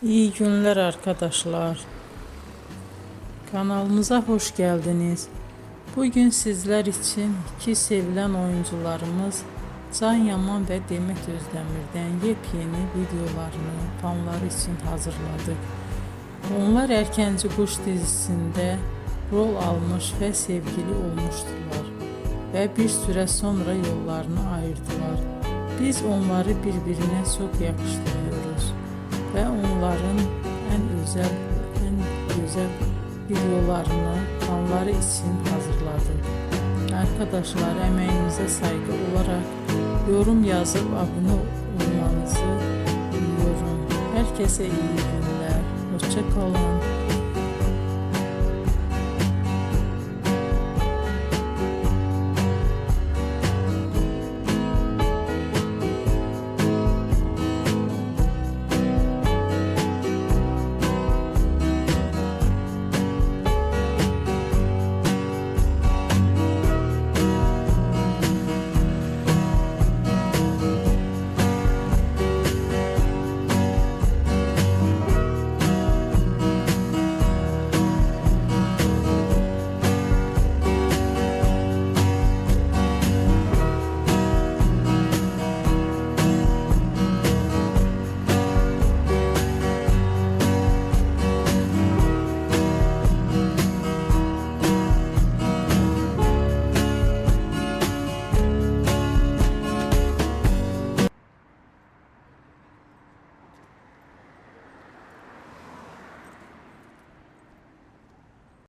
İyi günler arkadaşlar. Kanalımıza hoş geldiniz. Bugün sizler için iki sevilen oyuncularımız Can Yaman ve Demet Özdemir'den yepyeni videolarını fanları için hazırladık. Onlar Erkenci Kuş dizisinde rol almış ve sevgili olmuştular ve bir süre sonra yollarını ayırdılar. Biz onları birbirine çok yakıştırıyoruz ve onların en güzel videolarını fanları için hazırladık. Arkadaşlar, emeğinize saygı olarak yorum yazıp abone olmanızı diliyorum. Herkese iyi günler. Hoşça kalın.